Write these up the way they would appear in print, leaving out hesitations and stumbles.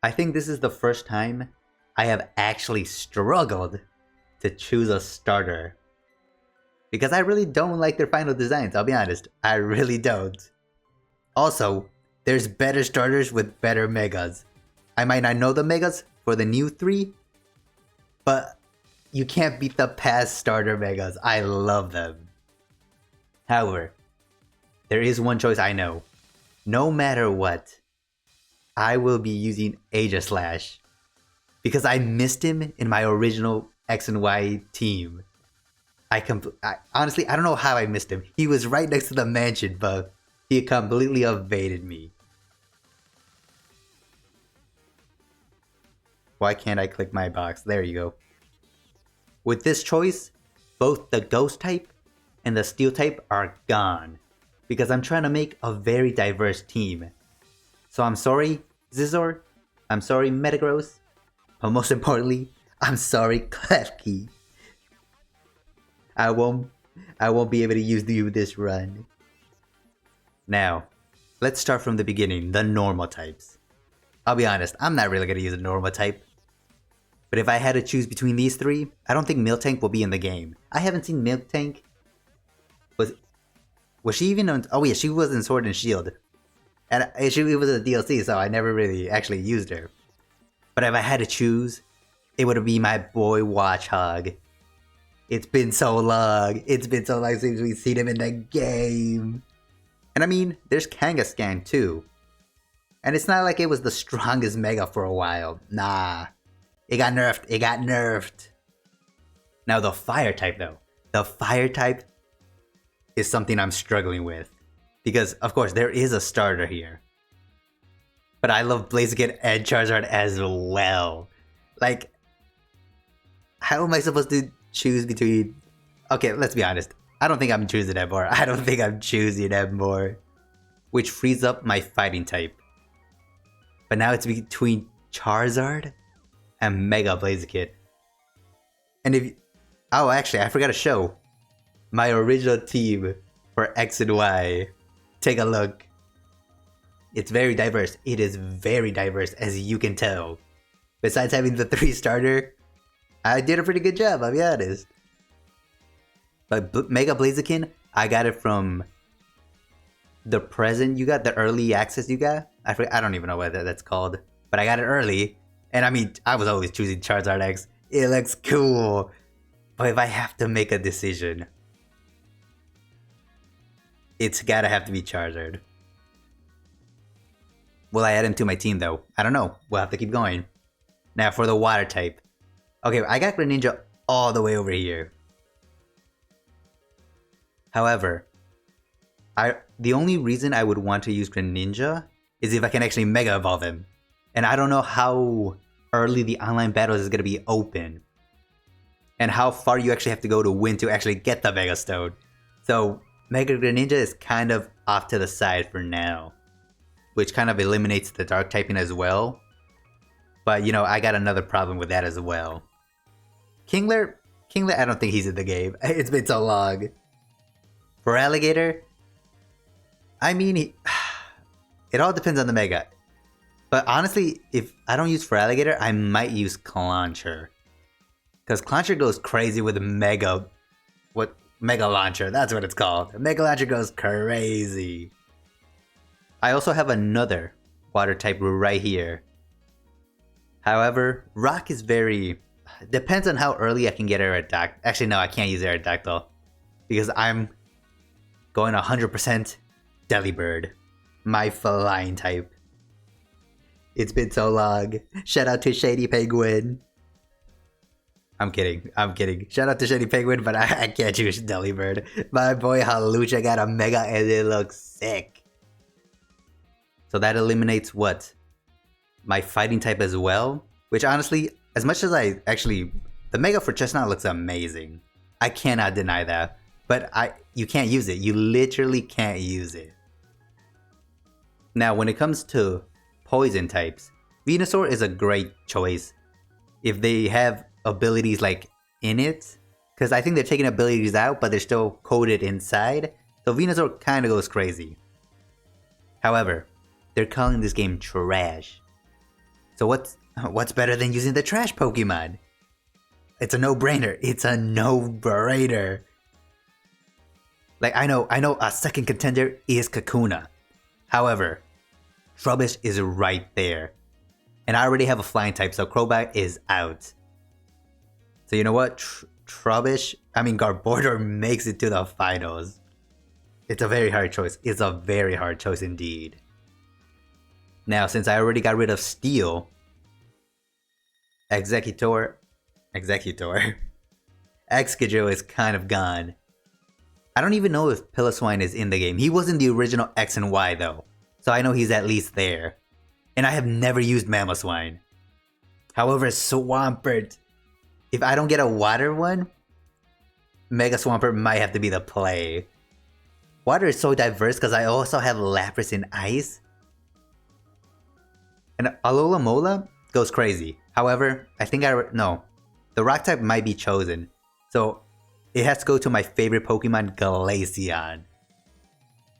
I think this is the first time I have actually struggled to choose a starter. Because I really don't like their final designs, I'll be honest. I really don't. Also, there's better starters with better megas. I might not know the megas for the new 3, but you can't beat the past starter megas. I love them. However, there is one choice I know. No matter what, I will be using Aegislash. Because I missed him in my original X and Y team. Honestly, I don't know how I missed him. He was right next to the mansion, but he completely evaded me. Why can't I click my box? There you go. With this choice, both the Ghost type and the Steel type are gone. Because I'm trying to make a very diverse team. So I'm sorry, Zizor. I'm sorry, Metagross. But most importantly, I'm sorry, Klefki. I won't be able to use you this run. Now, let's start from the beginning, the normal types. I'll be honest, I'm not really going to use a normal type. But if I had to choose between these 3, I don't think Miltank will be in the game. I haven't seen Miltank. Was she even on... Oh yeah, she was in Sword and Shield. And it was a DLC, so I never really actually used her. But if I had to choose, it would be my boy Watchog. It's been so long. It's been so long since we've seen him in the game. And I mean, there's Kangaskhan too. And it's not like it was the strongest Mega for a while. Nah. It got nerfed. Now the Fire type though. The Fire type is something I'm struggling with. Because, of course, there is a starter here. But I love Blaziken and Charizard as well. Like, how am I supposed to choose between... Okay, let's be honest. I don't think I'm choosing Emboar. I don't think I'm choosing Emboar. Which frees up my fighting type. But now it's between Charizard and Mega Blaziken. And if... Oh, actually, I forgot to show my original team for X and Y. Take a look. It's very diverse. It is very diverse, as you can tell. Besides having the 3 starter, I did a pretty good job, I'll be honest. But Mega Blaziken, I got it from the present you got, the early access you got. I don't even know what that's called. But I got it early. And I mean, I was always choosing Charizard X. It looks cool. But if I have to make a decision, it's gotta have to be Charizard. Will I add him to my team though? I don't know. We'll have to keep going. Now for the water type. Okay, I got Greninja all the way over here. However, the only reason I would want to use Greninja is if I can actually Mega Evolve him. And I don't know how early the online battles is going to be open. And how far you actually have to go to win to actually get the Mega Stone. So Mega Greninja is kind of off to the side for now. Which kind of eliminates the dark typing as well. But you know, I got another problem with that as well. Kingler, I don't think he's in the game. It's been so long. For Alligator, I mean, it all depends on the Mega. But honestly, if I don't use for Alligator, I might use Clauncher. Because Clauncher goes crazy with Mega Launcher, that's what it's called. Mega Launcher goes crazy. I also have another water type right here. However, Rock is very... Depends on how early I can get Aerodactyl. Actually, no, I can't use Aerodactyl. Because I'm going 100% Delibird. My flying type. It's been so long. Shout out to Shady Penguin. I'm kidding. Shout out to Shady Penguin, but I can't choose Delibird. My boy Halucha got a Mega and it looks sick. So that eliminates what? My fighting type as well. Which honestly, as much as the Mega for Chestnut looks amazing. I cannot deny that. But you can't use it. You literally can't use it. Now, when it comes to poison types, Venusaur is a great choice. If they have abilities like in it. Because I think they're taking abilities out, but they're still coded inside. So Venusaur kind of goes crazy. However, they're calling this game trash. So what's better than using the trash Pokemon? It's a no-brainer. It's a no-brainer. Like, I know a second contender is Kakuna. However, Trubbish is right there. And I already have a flying type, so Crobat is out. So you know what? Garbodor makes it to the finals. It's a very hard choice. It's a very hard choice indeed. Now, since I already got rid of Steel, Executor, Excadrill is kind of gone. I don't even know if Piloswine is in the game. He was in the original X and Y though, so I know he's at least there. And I have never used Mamoswine. However, Swampert, if I don't get a water one, Mega Swampert might have to be the play. Water is so diverse because I also have Lapras in Ice. And Alola Mola goes crazy. However, the Rock type might be chosen. So it has to go to my favorite Pokemon, Glaceon.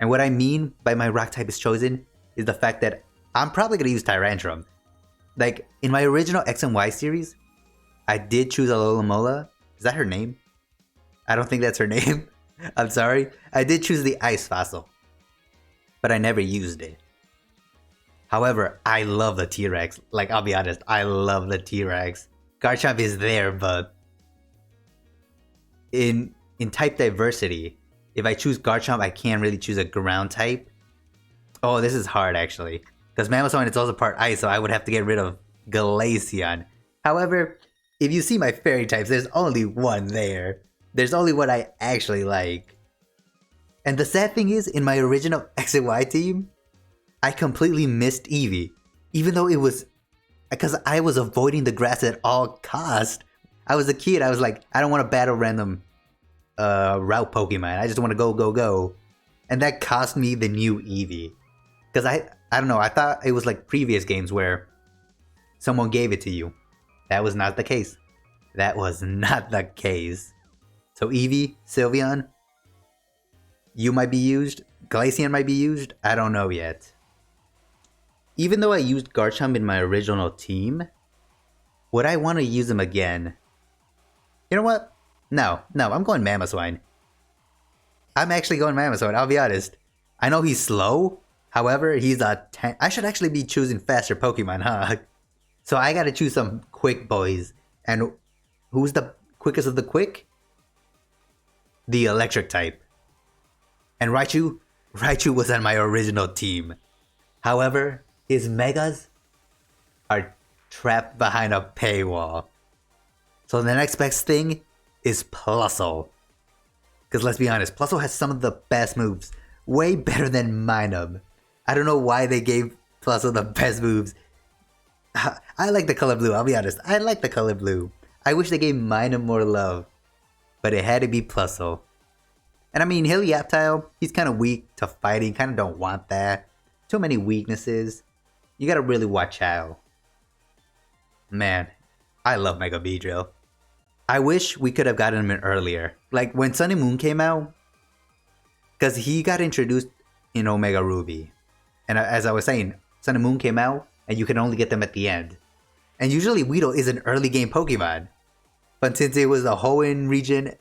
And what I mean by my Rock type is chosen is the fact that I'm probably going to use Tyrantrum. Like, in my original X and Y series, I did choose Alola Mola. Is that her name? I don't think that's her name. I'm sorry. I did choose the Ice Fossil. But I never used it. However, I love the T-Rex. Like, I'll be honest, I love the T-Rex. Garchomp is there, but in type diversity, if I choose Garchomp, I can't really choose a ground type. Oh, this is hard actually. Because Mamoswine is also part Ice, so I would have to get rid of Glaceon. However, if you see my fairy types, there's only one there. There's only one I actually like. And the sad thing is, in my original X and Y team, I completely missed Eevee. Even though it was because I was avoiding the grass at all cost. I was a kid, I was like, I don't want to battle random route Pokemon. I just want to go. And that cost me the new Eevee. Because I don't know, I thought it was like previous games where someone gave it to you. That was not the case. That was not the case. So Eevee, Sylveon, you might be used. Glaceon might be used. I don't know yet. Even though I used Garchomp in my original team, would I want to use him again? You know what? No, I'm going Mamoswine. I'm actually going Mamoswine, I'll be honest. I know he's slow, however, he's a tank. I should actually be choosing faster Pokemon, huh? So I gotta choose some quick boys. And who's the quickest of the quick? The electric type. And Raichu was on my original team. However, his Megas are trapped behind a paywall. So the next best thing is Plusle. Because let's be honest, Plusle has some of the best moves. Way better than Minub. I don't know why they gave Plusle the best moves. I like the color blue, I'll be honest. I like the color blue. I wish they gave Minub more love. But it had to be Plusle. And I mean, Helioptile, he's kind of weak to fighting. Kind of don't want that. Too many weaknesses. You gotta really watch out. Man, I love Mega Beedrill. I wish we could have gotten him in earlier. Like when Sun and Moon came out. Because he got introduced in Omega Ruby. And as I was saying, Sun and Moon came out and you can only get them at the end. And usually Weedle is an early game Pokemon. But since it was the Hoenn region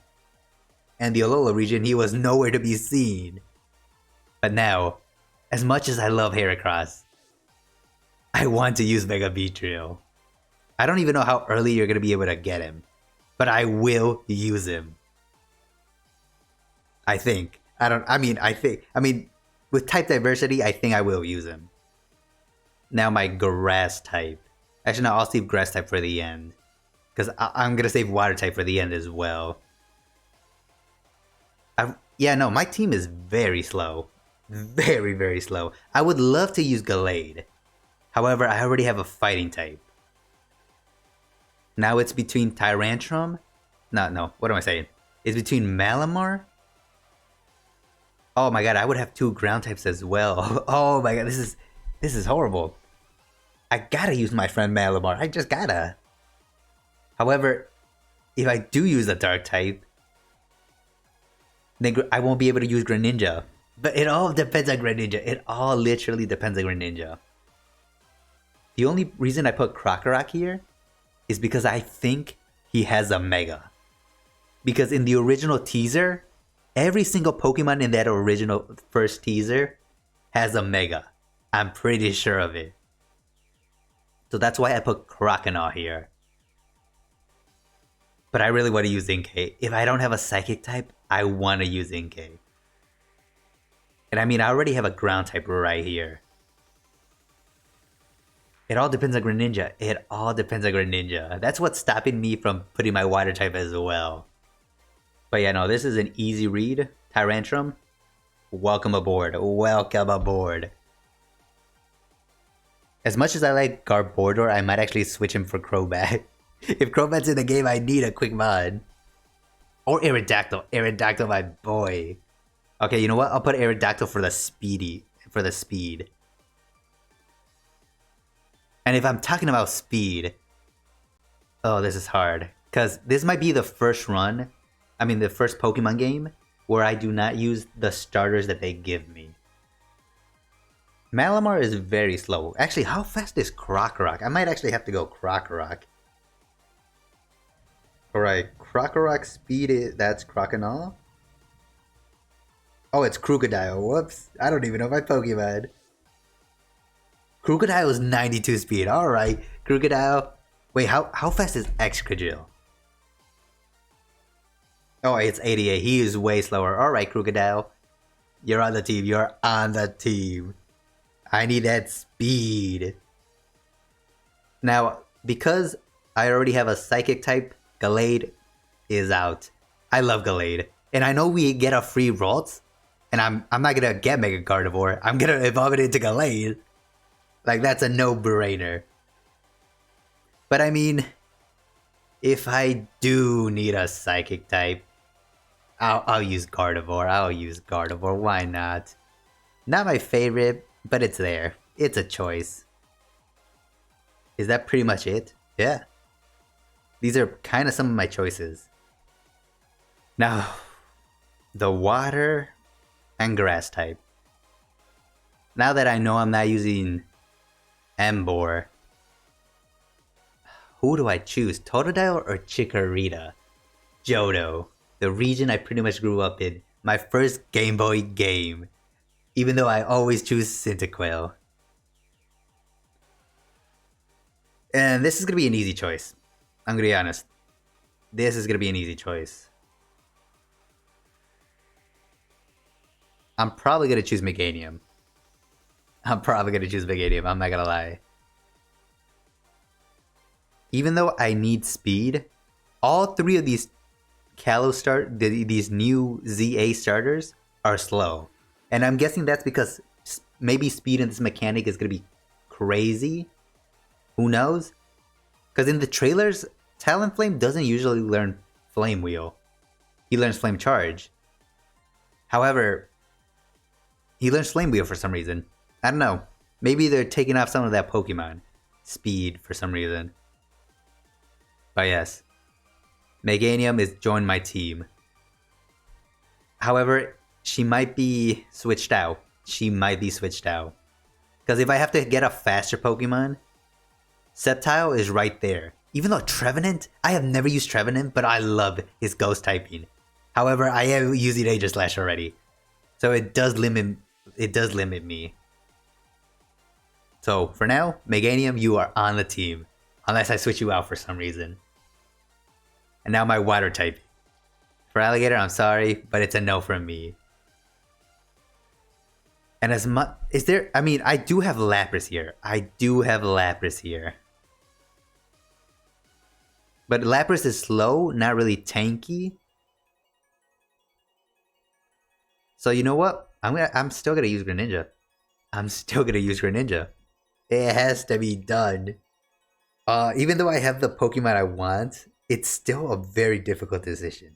and the Alola region, he was nowhere to be seen. But now, as much as I love Heracross, I want to use Mega Beedrill. I don't even know how early you're going to be able to get him. But I will use him. I think. With type diversity, I think I will use him. Now my grass type. Actually, no, I'll save grass type for the end. Because I'm going to save water type for the end as well. My team is very slow. Very, very slow. I would love to use Gallade. However, I already have a fighting type. Now it's between Tyrantrum. No, what am I saying? It's between Malamar. Oh my god, I would have 2 ground types as well. Oh my god, this is horrible. I gotta use my friend Malamar. I just gotta. However, if I do use a dark type, then I won't be able to use Greninja. But it all depends on Greninja. It all literally depends on Greninja. The only reason I put Krokorok here is because I think he has a Mega. Because in the original teaser, every single Pokemon in that original first teaser has a Mega. I'm pretty sure of it. So that's why I put Croconaw here. But I really want to use Inkay. If I don't have a Psychic type, I want to use Inkay. And I mean, I already have a Ground type right here. It all depends on Greninja. It all depends on Greninja. That's what's stopping me from putting my Water type as well. But yeah, no, this is an easy read. Tyrantrum, welcome aboard. Welcome aboard. As much as I like Garbodor, I might actually switch him for Crobat. If Crobat's in the game, I need a quick mod. Or Aerodactyl. Aerodactyl, my boy. Okay, you know what? I'll put Aerodactyl for the speed. And if I'm talking about speed... Oh, this is hard. Because this might be the first run... I mean, the first Pokemon game where I do not use the starters that they give me. Malamar is very slow. Actually, how fast is Krokorok? I might actually have to go Krokorok. Alright, Krokorok speed is... That's Croconaw? Oh, it's Krookodile. Whoops. I don't even know my Pokemon. Krookodile is 92 speed. Alright, Krookodile. Wait, how fast is Excadrill? Oh, it's 88. He is way slower. Alright, Krookodile. You're on the team. You're on the team. I need that speed. Now, because I already have a Psychic type, Gallade is out. I love Gallade. And I know we get a free Ralts. And I'm not gonna get Mega Gardevoir. I'm gonna evolve it into Gallade. Like, that's a no-brainer. But I mean, if I do need a Psychic type, I'll use Gardevoir. I'll use Gardevoir. Why not? Not my favorite, but it's there. It's a choice. Is that pretty much it? Yeah. These are kind of some of my choices. Now, the water and grass type. Now that I know I'm not using Emboar, who do I choose? Totodile or Chikorita? Johto, the region I pretty much grew up in. My first Game Boy game. Even though I always choose Cyndaquil. And this is going to be an easy choice. I'm going to be honest. This is going to be an easy choice. I'm probably going to choose Meganium. I'm not going to lie. Even though I need speed, all three of these these new ZA starters are slow. And I'm guessing that's because maybe speed in this mechanic is going to be crazy. Who knows? Because in the trailers, Talonflame doesn't usually learn Flame Wheel. He learns Flame Charge. However, he learns Flame Wheel for some reason. I don't know. Maybe they're taking off some of that Pokemon speed for some reason. But yes, Meganium is joined my team. However, she might be switched out. Because if I have to get a faster Pokemon, Sceptile is right there. Even though Trevenant, I have never used Trevenant, but I love his ghost typing. However, I am using Aegislash already. So it does limit me. So for now, Meganium, you are on the team. Unless I switch you out for some reason. And now my water type. For Alligator, I'm sorry, but it's a no from me. And as much... I do have Lapras here. But Lapras is slow, not really tanky. So you know what? I'm still gonna use Greninja. It has to be done. Even though I have the Pokemon I want, it's still a very difficult decision.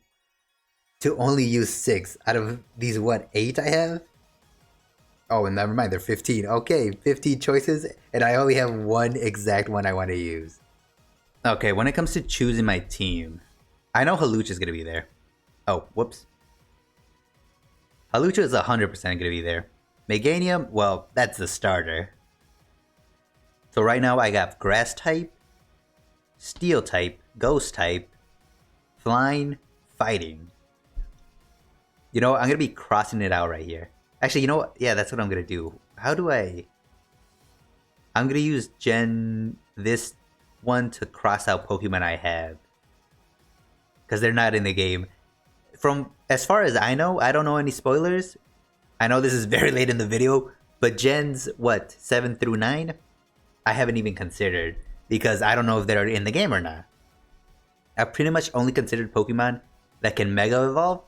To only use 6 out of these, 8 I have? Oh, and never mind, they're 15. Okay, 15 choices, and I only have one exact one I want to use. Okay, when it comes to choosing my team, I know Hawlucha is going to be there. Oh, whoops. Hawlucha is 100% going to be there. Meganium, well, that's the starter. So right now I got grass type, steel type, ghost type, flying, fighting. You know, I'm going to be crossing it out right here. Actually, you know what? Yeah, that's what I'm going to do. How do I... I'm going to use this one to cross out Pokemon I have. Because they're not in the game. From as far as I don't know any spoilers. I know this is very late in the video, but gens, 7 through 9? I haven't even considered. Because I don't know if they're in the game or not. I've pretty much only considered Pokemon that can Mega Evolve,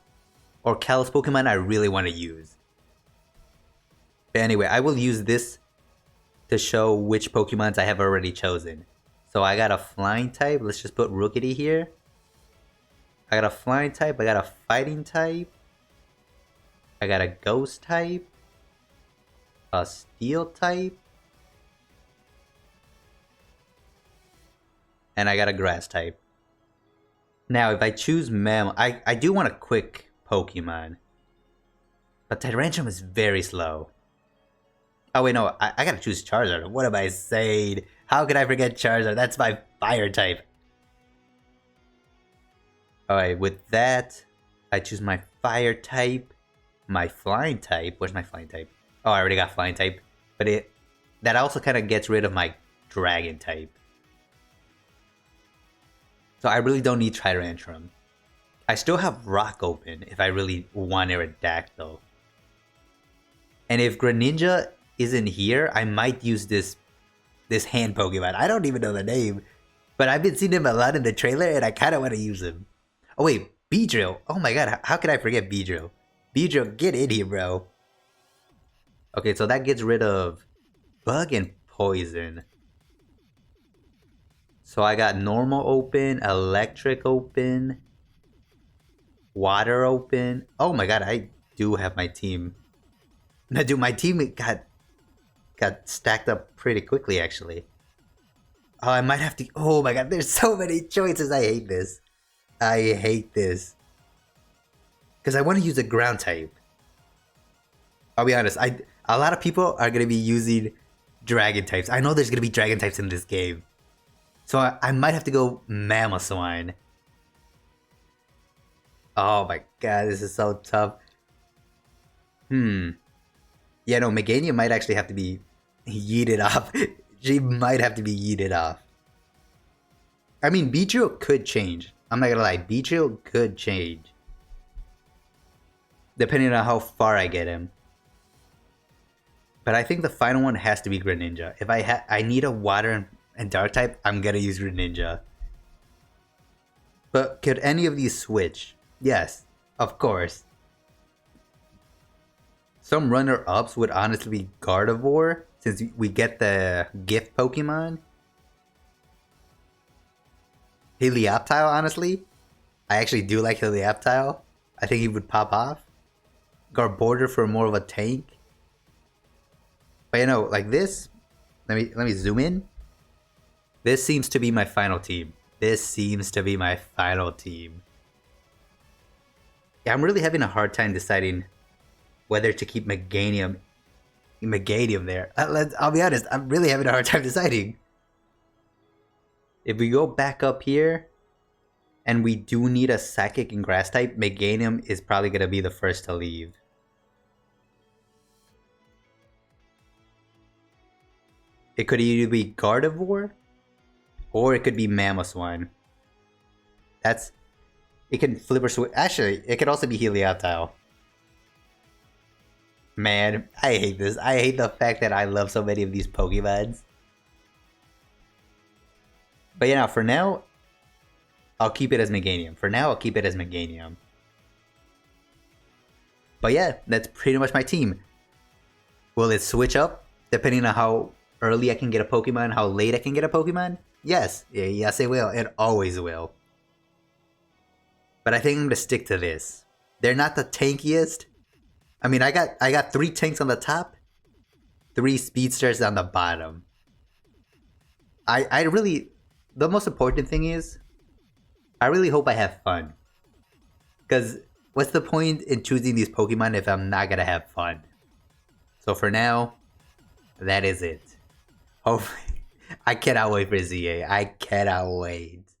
or Kalos Pokemon I really want to use. But anyway, I will use this to show which Pokemons I have already chosen. So I got a flying type. Let's just put Rookity here. I got a flying type. I got a fighting type. I got a ghost type. A steel type. And I got a grass type. Now, if I choose Mammal, I do want a quick Pokemon. But Tyrantrum is very slow. Oh wait, no, I gotta choose Charizard. What am I saying? How could I forget Charizard? That's my fire type. Alright, with that, I choose my fire type, my flying type. Where's my flying type? Oh, I already got flying type. But that also kind of gets rid of my dragon type. So I really don't need Tyrantrum. I still have Rock open if I really want Aerodactyl. And if Greninja isn't here, I might use this hand Pokemon. I don't even know the name. But I've been seeing him a lot in the trailer and I kind of want to use him. Oh wait, Beedrill. Oh my god, how could I forget Beedrill? Beedrill, get in here, bro. Okay, so that gets rid of Bug and Poison. So I got Normal open, Electric open, Water open. Oh my god, I do have my team. Now, dude, my team got stacked up pretty quickly, actually. Oh, I might have to... Oh my god, there's so many choices. I hate this. I hate this. Because I want to use a ground type. I'll be honest. A lot of people are going to be using dragon types. I know there's going to be dragon types in this game. So I might have to go Mamoswine. Oh my god, this is so tough. Yeah, no, Meganium might actually have to be yeeted off. She might have to be yeeted off. I mean, Beedrill could change. I'm not gonna lie, Beedrill could change. Depending on how far I get him. But I think the final one has to be Greninja. If I need a water and dark type, I'm gonna use Greninja. But could any of these switch? Yes, of course. Some runner-ups would honestly be Gardevoir, since we get the gift Pokemon. Helioptile, honestly. I actually do like Helioptile. I think he would pop off. Garbodor for more of a tank. But you know, like this, let me zoom in. This seems to be my final team. This seems to be my final team. Yeah, I'm really having a hard time deciding whether to keep Meganium there. I'll be honest, I'm really having a hard time deciding. If we go back up here, and we do need a Psychic and Grass type, Meganium is probably going to be the first to leave. It could either be Gardevoir, or it could be Mamoswine. It can flip or switch. Actually, it could also be Helioptile. Man, I hate this. I hate the fact that I love so many of these Pokemons. But yeah, for now, I'll keep it as Meganium. But yeah, that's pretty much my team. Will it switch up depending on how early I can get a Pokemon, how late I can get a Pokemon? Yes. Yes, it will. It always will. But I think I'm going to stick to this. They're not the tankiest. I mean, I got 3 tanks on the top, 3 speedsters on the bottom. I really... The most important thing is, I really hope I have fun. Because what's the point in choosing these Pokemon if I'm not going to have fun? So for now, that is it. I cannot wait for ZA. I cannot wait.